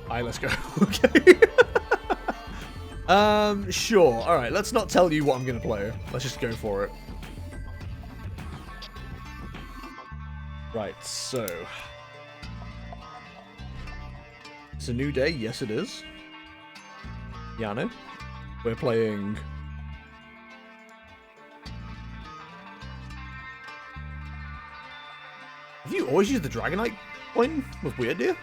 Alright, let's go. Okay. Sure. Alright, let's not tell you what I'm gonna play. Let's just go for it. Right, so. It's a new day. Yes, it is. Yeah, I know. We're playing... Have you always used the Dragonite coin with Weird Deer?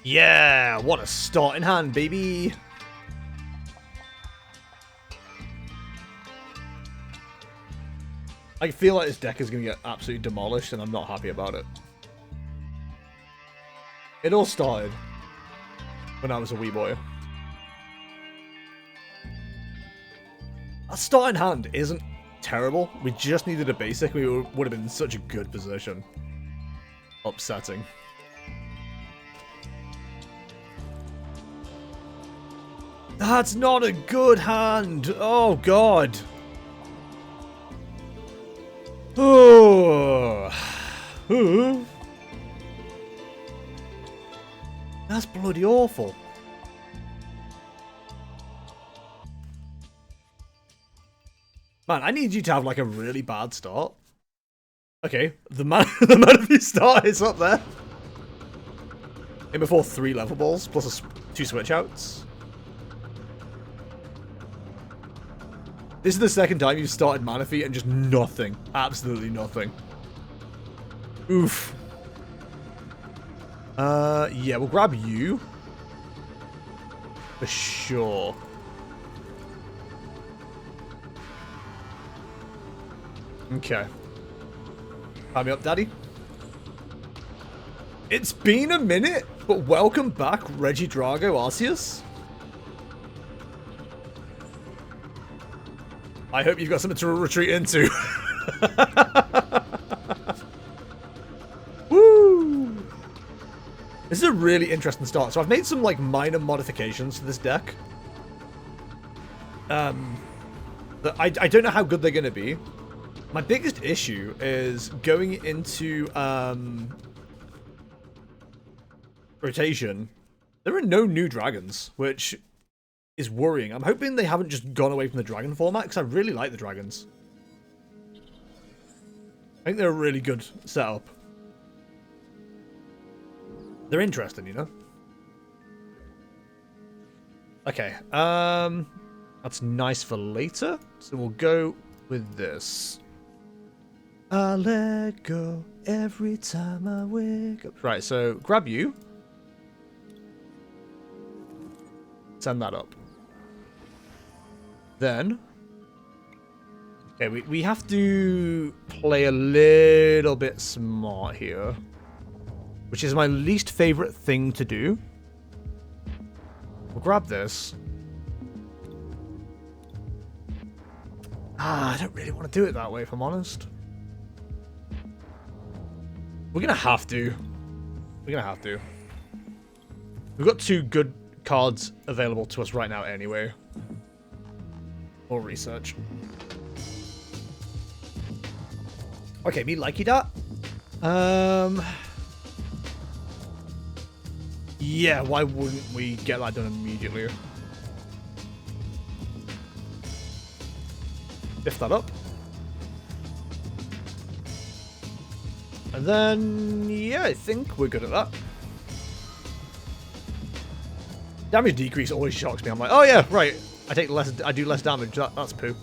Yeah, what a start in hand, baby. I feel like this deck is going to get absolutely demolished, and I'm not happy about it. It all started when I was a wee boy. That start in hand isn't terrible. We just needed a basic. We would have been in such a good position. Upsetting. That's not a good hand. Oh, God. Oh. That's bloody awful. Man, I need you to have like a really bad start. Okay, the Manaphy start is up there. In before 3 level balls plus 2 switch outs. This is the second time you've started Manaphy and just nothing. Absolutely nothing. Oof. Yeah, we'll grab you. For sure. Okay. Tie me up, Daddy. It's been a minute, but welcome back, Regidrago Arceus. I hope you've got something to retreat into. Woo! This is a really interesting start. So I've made some like minor modifications to this deck. That I don't know how good they're going to be. My biggest issue is going into rotation. There are no new dragons, which is worrying. I'm hoping they haven't just gone away from the dragon format, because I really like the dragons. I think they're a really good setup. They're interesting, you know? Okay, that's nice for later, so we'll go with this. I let go every time I wake up. Right, so grab you. Send that up. Then, okay, we have to play a little bit smart here, which is my least favorite thing to do. We'll grab this. I don't really want to do it that way, if I'm honest. We're gonna have to. We're gonna have to. We've got 2 good cards available to us right now anyway. Or research. Okay, me likey that. Yeah, why wouldn't we get that done immediately? Lift that up. And then, yeah, I think we're good at that. Damage decrease always shocks me. I'm like, oh yeah, right. I do less damage. That's poo.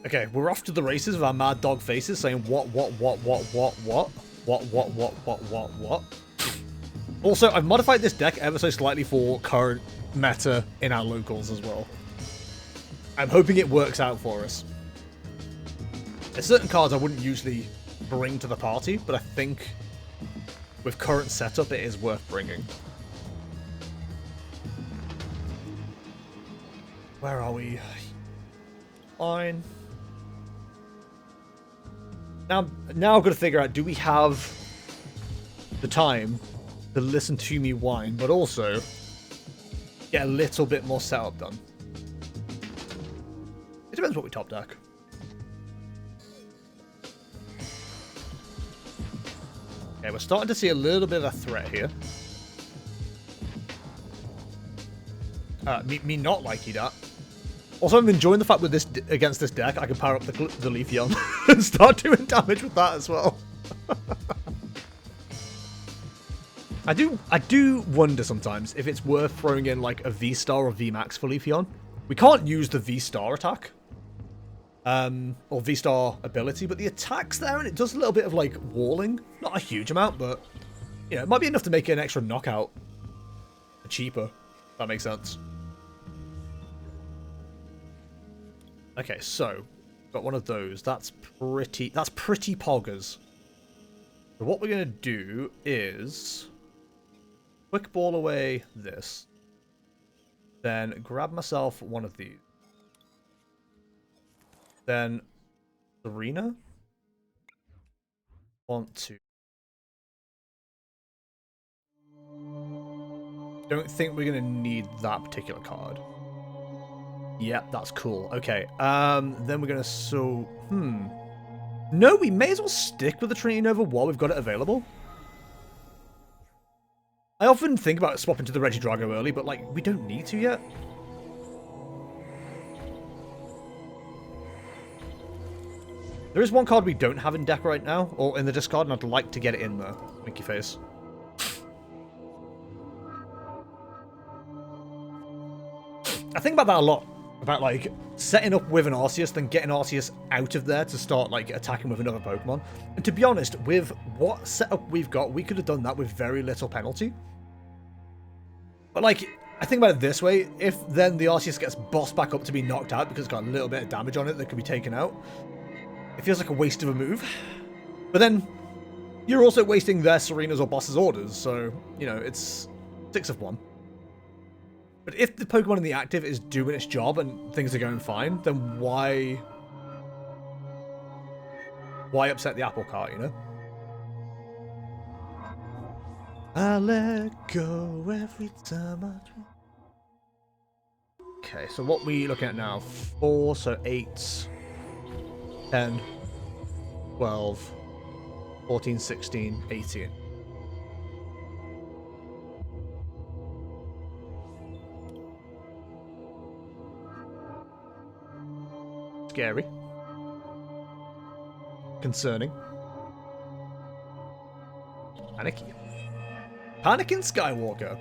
Okay, we're off to the races with our mad dog faces saying what. Also, I've modified this deck ever so slightly for current meta in our locals as well. I'm hoping it works out for us. There's certain cards I wouldn't usually bring to the party, but I think with current setup, it is worth bringing. Where are we? Fine. Now I've got to figure out, do we have the time to listen to me whine, but also get a little bit more setup done? depends what we top deck. Okay, we're starting to see a little bit of a threat here. Me not liking that. Also, I'm enjoying the fact with this against this deck, I can power up the Leafeon and start doing damage with that as well. I do wonder sometimes if it's worth throwing in like a V-Star or V-Max for Leafeon. We can't use the V-Star attack. Or V-Star ability, but the attack's there and it does a little bit of like walling. Not a huge amount, but you know, it might be enough to make it an extra knockout cheaper. If that makes sense. Okay, so got one of those. That's pretty poggers. So what we're gonna do is quick ball away this. Then grab myself one of these. Then Serena. Want to. Don't think we're gonna need that particular card. Yep, that's cool. Okay. Then we're gonna No, we may as well stick with the Trinity Nova while we've got it available. I often think about swapping to the Regidrago early, but like we don't need to yet. There is one card we don't have in deck right now, or in the discard, and I'd like to get it in there. Winky face. I think about that a lot. About, like, setting up with an Arceus, then getting Arceus out of there to start, like, attacking with another Pokemon. And to be honest, with what setup we've got, we could have done that with very little penalty. But, like, I think about it this way. If then the Arceus gets bossed back up to be knocked out because it's got a little bit of damage on it that could be taken out, it feels like a waste of a move. But then, you're also wasting their Serena's or boss's orders, so, you know, it's 6 of 1. But if the Pokemon in the active is doing its job and things are going fine, then why upset the apple cart, you know? I let go every time I try. Okay, so what we looking at now? 4, so 8, 10, 12, 14, 16, 18. Scary. Concerning. Panicky. Panicking Skywalker.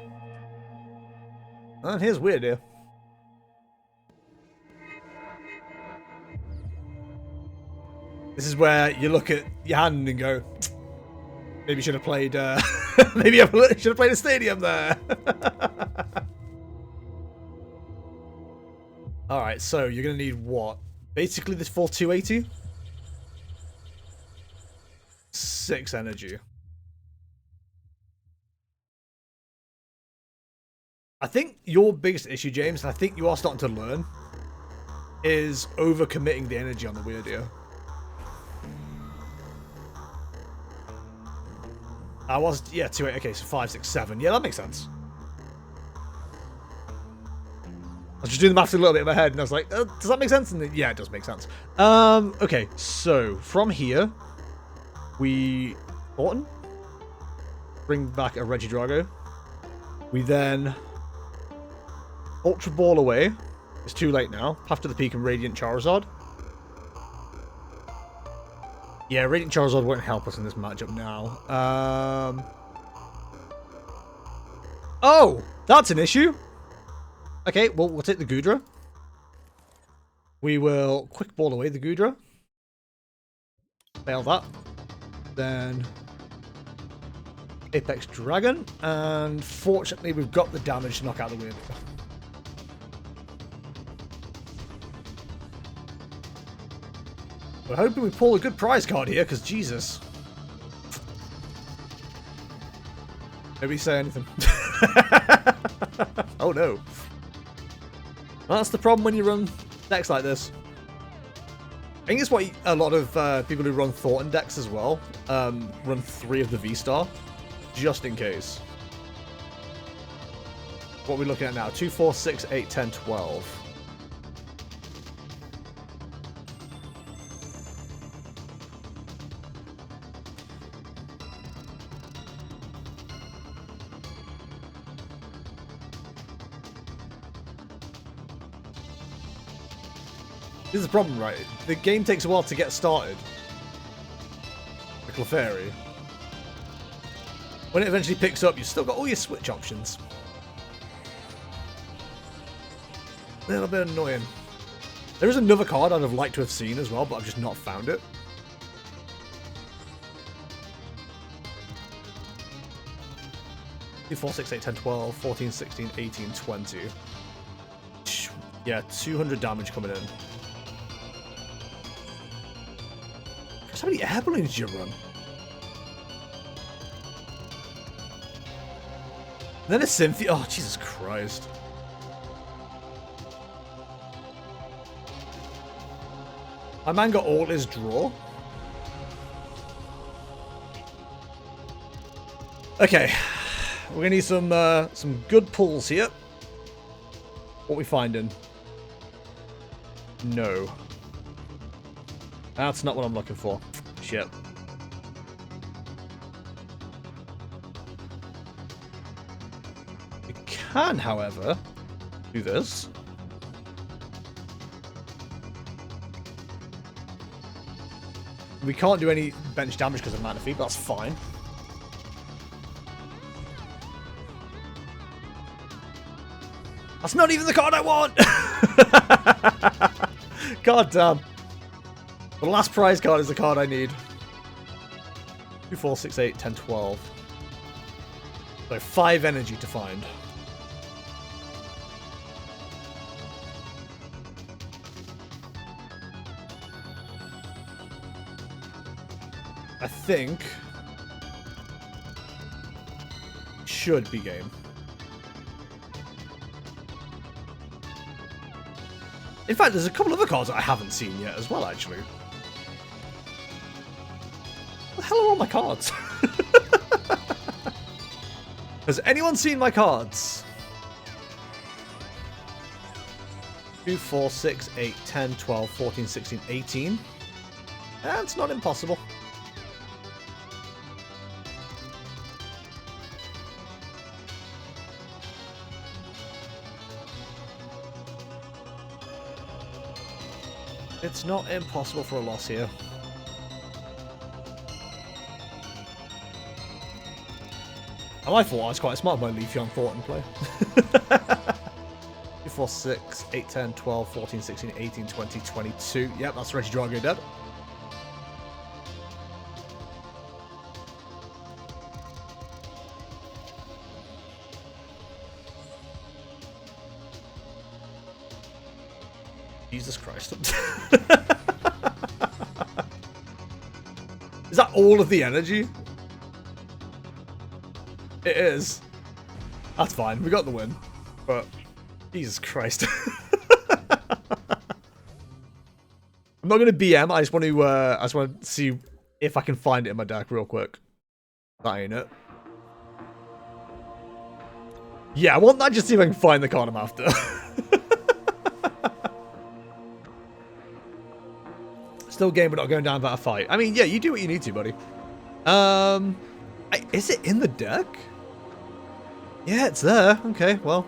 And here's weird here. This is where you look at your hand and go, maybe you should have played, maybe I should have played a stadium there. Alright, so you're going to need what? Basically this full 280? 6 energy. I think your biggest issue, James, and I think you are starting to learn, is overcommitting the energy on the weird here. I was, yeah, 280, okay, so 5, 6, 7. Yeah, that makes sense. I was just doing the maths a little bit in my head, and I was like, does that make sense? And then, yeah, it does make sense. Okay, so from here, we Thornton, bring back a Regidrago. We then Ultra Ball away. It's too late now. Path to the Peak and Radiant Charizard. Yeah, Radiant Charizard won't help us in this matchup now. Oh, that's an issue. Okay, well, we'll take the Goodra. We will quick ball away the Goodra. Fail that. Then Apex Dragon. And fortunately, we've got the damage to knock out the weird. We're hoping we pull a good prize card here, because Jesus. Nobody say anything. Oh no. Well, that's the problem when you run decks like this. I think it's what a lot of people who run Thornton decks as well run 3 of the V-Star, just in case. What are we looking at now? 2, 4, 6, 8, 10, 12. This is the problem, right? The game takes a while to get started. The Clefairy. When it eventually picks up, you've still got all your switch options. A little bit annoying. There is another card I'd have liked to have seen as well, but I've just not found it. Two, 4, 6, 8, 10, 12, 14, 16, 18, 20. Yeah, 200 damage coming in. How many air balloons do you run? And then a Cynthia. Oh, Jesus Christ. My man got all his draw. Okay. We're going to need some good pulls here. What we finding? No. That's not what I'm looking for. Shit. We can, however, do this. We can't do any bench damage because of mana feed, but that's fine. That's not even the card I want! God damn. The last prize card is the card I need. 2, 4, 6, 8, 10, 12. So 5 energy to find. I think should be game. In fact, there's a couple other cards that I haven't seen yet as well, actually. What the hell are all my cards? Has anyone seen my cards? 2, 4, 6, 8, 10, 12, 14, 16, 18. That's not impossible. It's not impossible for a loss here. And I thought I was quite smart with my Leafeon Thornton play. 2, 4, 6, 8, 10, 12, 14, 16, 18, 20, 22. Yep, that's Regidrago dead. Jesus Christ. Is that all of the energy? It is. That's fine. We got the win. But Jesus Christ. I'm not gonna BM. I just want to see if I can find it in my deck real quick. That ain't it. Yeah, I want that just to see if I can find the card I'm after. Still game, but not going down without a fight. I mean, yeah, you do what you need to, buddy. Is it in the deck? Yeah, it's there. Okay, well,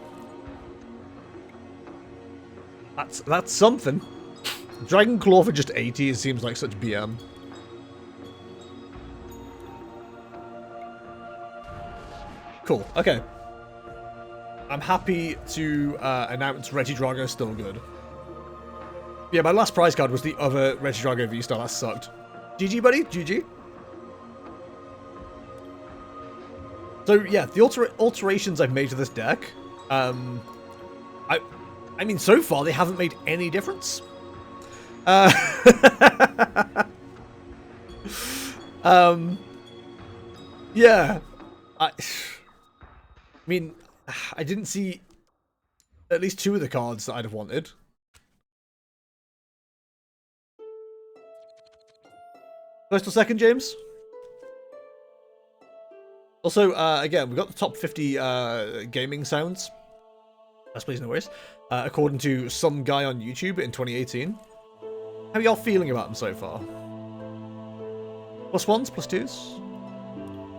that's something. Dragon Claw for just 80. It seems like such BM. Cool. Okay. I'm happy to announce Regidrago is still good. Yeah, my last prize card was the other Regidrago vstar. That sucked. GG, buddy. GG. So, yeah, the alterations I've made to this deck, I mean, so far, they haven't made any difference. Yeah. I mean, I didn't see at least 2 of the cards that I'd have wanted. First or second, James? Also, again, we got the top 50 gaming sounds. That's please no worries. According to some guy on YouTube in 2018. How are y'all feeling about them so far? +1s, +2s?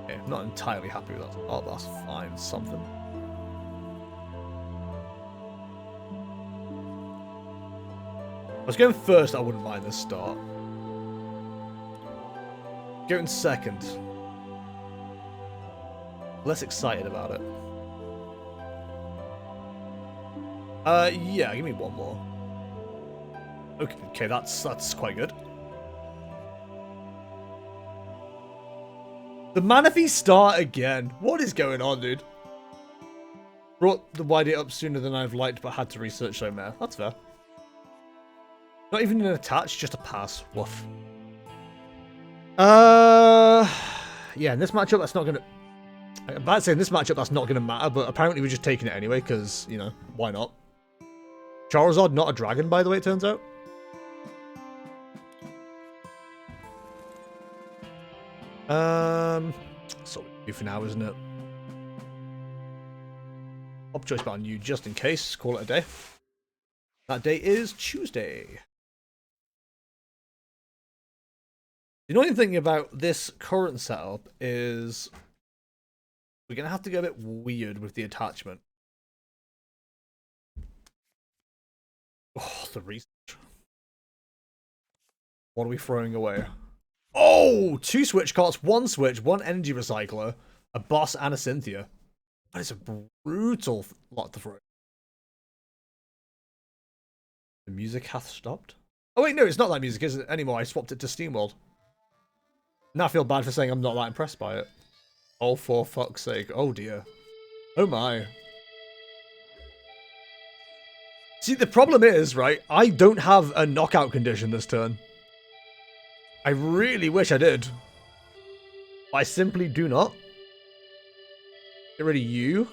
Okay, I'm not entirely happy with that. Oh, that's fine. Something. I was going first, I wouldn't mind this start. Going second. Less excited about it. Yeah, give me one more. Okay, that's quite good. The Manaphy start again. What is going on, dude? Brought the wide up sooner than I've liked, but had to research so meh. That's fair. Not even an attach, just a pass. Woof. Yeah, in this matchup, that's not gonna. I'm about to say in this matchup, that's not gonna matter, but apparently we're just taking it anyway, because, you know, why not? Charizard, not a dragon, by the way, it turns out. So we do for now, isn't it? Up choice on you just in case. Call it a day. That day is Tuesday. The annoying thing about this current setup is we're gonna have to get a bit weird with the attachment. Oh, the research. What are we throwing away? Oh, 2 switch cards, 1 switch, 1 energy recycler, a boss, and a Cynthia. That is a brutal lot to throw. The music hath stopped. Oh wait, no, it's not that music, is it anymore? I swapped it to SteamWorld. Now I feel bad for saying I'm not that impressed by it. Oh, for fuck's sake. Oh dear. Oh my. See, the problem is, right, I don't have a knockout condition this turn. I really wish I did. I simply do not. Get rid of you.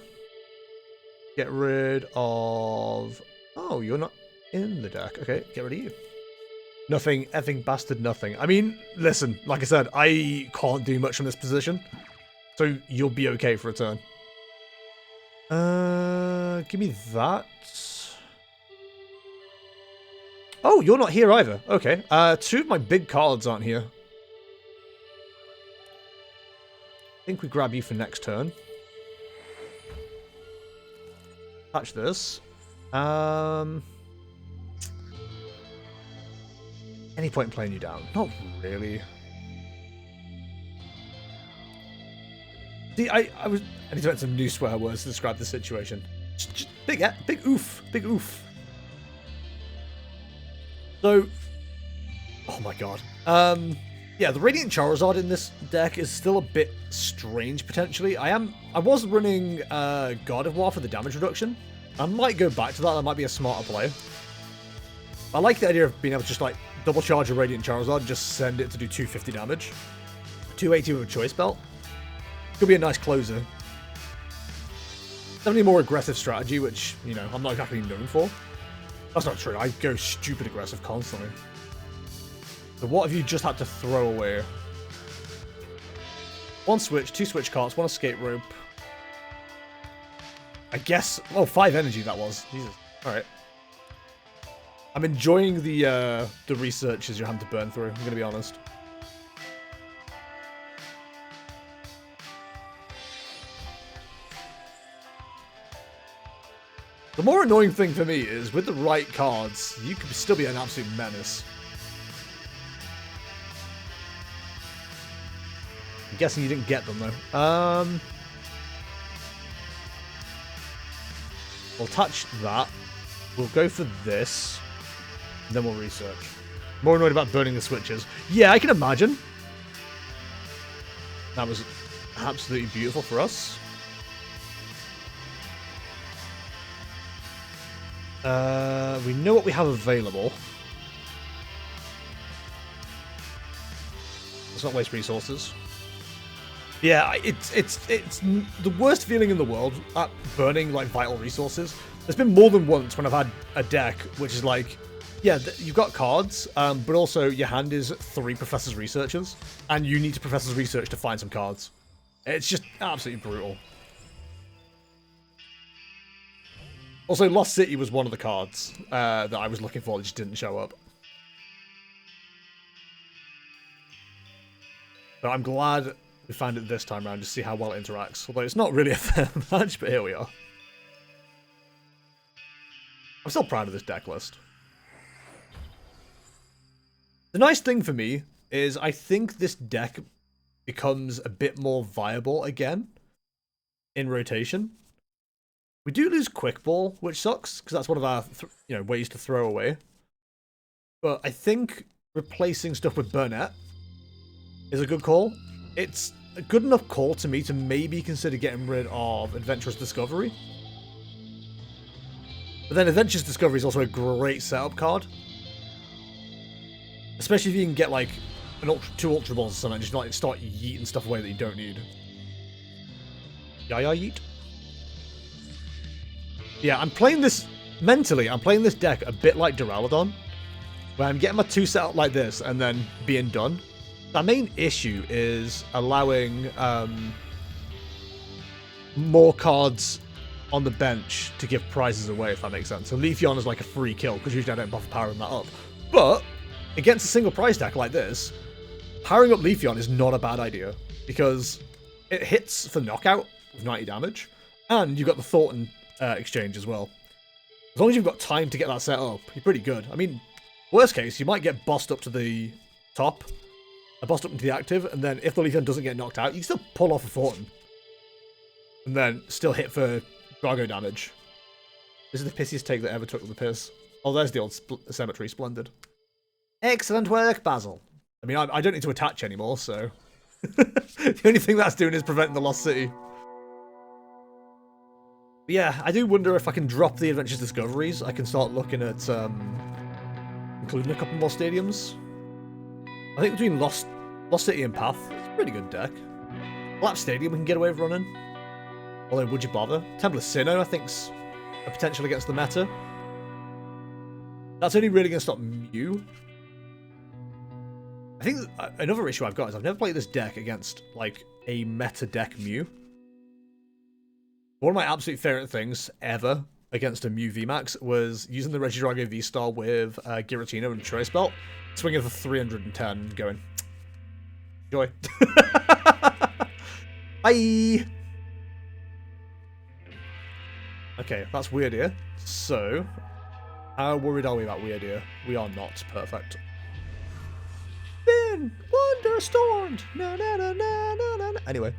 Get rid of... Oh, you're not in the deck. Okay, get rid of you. Nothing, effing bastard, nothing. I mean, listen, like I said, I can't do much from this position. So you'll be okay for a turn. Give me that. Oh, you're not here either. Okay. 2 of my big cards aren't here. I think we grab you for next turn. Touch this. Any point in playing you down? Not really. See, I need to invent some new swear words to describe the situation. Just big oof. Big oof. So, oh my god. Yeah, the Radiant Charizard in this deck is still a bit strange, potentially. I was running God of War for the damage reduction. I might go back to that, that might be a smarter play. I like the idea of being able to just, like, double charge a Radiant Charizard and just send it to do 250 damage. 280 with a Choice Belt. Could be a nice closer. Definitely a more aggressive strategy, which, you know, I'm not exactly known for. That's not true. I go stupid aggressive constantly. So what have you just had to throw away? 1 switch, 2 switch cards, 1 escape rope. I guess... Oh, 5 energy that was. Jesus. Alright. I'm enjoying the researches you're having to burn through, I'm going to be honest. The more annoying thing for me is, with the right cards, you could still be an absolute menace. I'm guessing you didn't get them, though. We'll touch that. We'll go for this. And then we'll research. More annoyed about burning the switches. Yeah, I can imagine. That was absolutely beautiful for us. We know what we have available. Let's not waste resources. Yeah, it's the worst feeling in the world at burning like vital resources. There's been more than once when I've had a deck which is like, yeah, you've got cards, but also your hand is 3 Professor's Researchers, and you need to Professor's Research to find some cards. It's just absolutely brutal. Also, Lost City was one of the cards that I was looking for that just didn't show up. But I'm glad we found it this time around to see how well it interacts. Although it's not really a fair match, but here we are. I'm still proud of this deck list. The nice thing for me is I think this deck becomes a bit more viable again in rotation. We do lose Quick Ball, which sucks, because that's one of our ways to throw away. But I think replacing stuff with Burnett is a good call. It's a good enough call to me to maybe consider getting rid of Adventurous Discovery. But then Adventurous Discovery is also a great setup card. Especially if you can get like two Ultra Balls or something, just like start yeeting stuff away that you don't need. Yeah, yeet. Yeah, I'm playing this mentally. I'm playing this deck a bit like Duraludon, where I'm getting my 2 set up like this and then being done. My main issue is allowing more cards on the bench to give prizes away, if that makes sense. So Leafeon is like a free kill, because usually I don't buffer powering that up. But against a single prize deck like this, powering up Leafeon is not a bad idea, because it hits for knockout with 90 damage, and you've got the Thornton exchange as well. As long as you've got time to get that set up, you're pretty good. I mean, worst case, you might get bossed up to the top, bossed up into the active, and then if the Leafeon doesn't get knocked out, you can still pull off a Thornton. And then still hit for Drago damage. This is the pissiest take that ever took the piss. Oh, there's the old cemetery. Splendid. Excellent work, Basil. I mean, I don't need to attach anymore, so... the only thing that's doing is preventing the Lost City. But yeah, I do wonder if I can drop the Adventures Discoveries. I can start looking at including a couple more stadiums. I think between Lost City and Path, it's a pretty good deck. Lap Stadium we can get away with running. Although, would you bother? Temple of Sinnoh, I think's a potential against the meta. That's only really going to stop Mew. I think another issue I've got is I've never played this deck against, like, a meta deck Mew. One of my absolute favourite things ever against a Mew VMAX was using the Regidrago vstar with Giratina and Choice Belt, swinging for 310, going, enjoy. Bye! Okay, that's Weird Ear. So, how worried are we about Weird Ear? We are not. Perfect. Been wonderstormed! Na na na na na na. Anyway,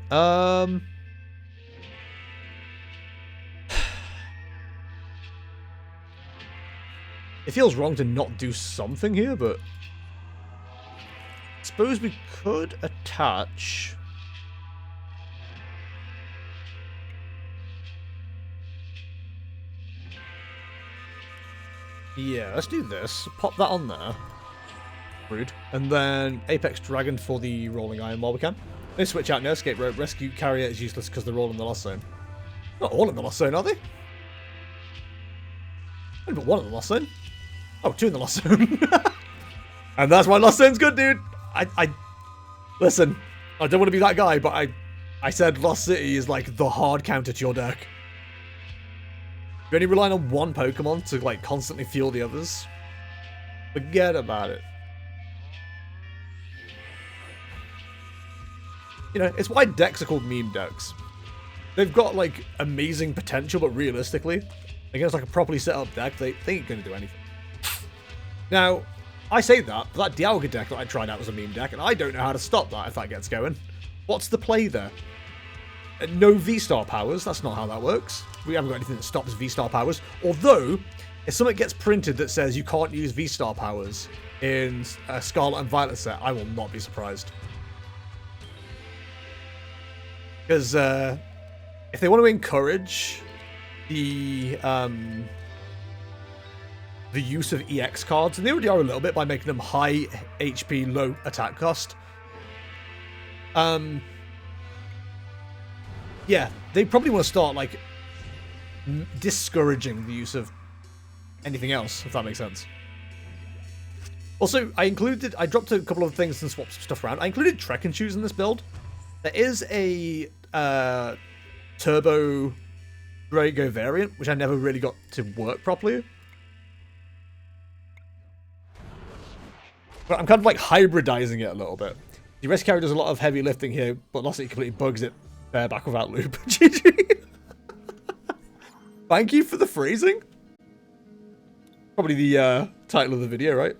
it feels wrong to not do something here, but I suppose we could attach. Yeah, let's do this. Pop that on there. Rude. And then Apex Dragon for the Rolling Iron while we can. They switch out no escape rope. Rescue Carrier is useless because they're all in the Lost Zone. Not all in the Lost Zone, are they? Only but one in the Lost Zone. Oh, 2 in the Lost Zone. And that's why Lost Zone's good, dude. Listen, I don't want to be that guy, but I said Lost City is like the hard counter to your deck. You're only relying on one Pokemon to like constantly fuel the others. Forget about it. You know, it's why decks are called meme decks. They've got like amazing potential, but realistically, against like a properly set up deck, they ain't gonna do anything. Now, I say that, but that Dialga deck that I tried out was a meme deck, and I don't know how to stop that if that gets going. What's the play there? No V-Star powers, that's not how that works. We haven't got anything that stops V-Star powers. Although, if something gets printed that says you can't use V-Star powers in a Scarlet and Violet set, I will not be surprised. Because if they want to encourage the use of EX cards, and they already are a little bit by making them high HP, low attack cost, yeah, they probably want to start like discouraging the use of anything else, if that makes sense. Also, I dropped a couple of things and swapped some stuff around. I included Trek and Shoes in this build. There is a Turbo Drago variant, which I never really got to work properly. But I'm kind of like hybridizing it a little bit. The Rescue Carrier does a lot of heavy lifting here, but Lost City completely bugs it back without loop. GG. Thank you for the phrasing. Probably the title of the video, right?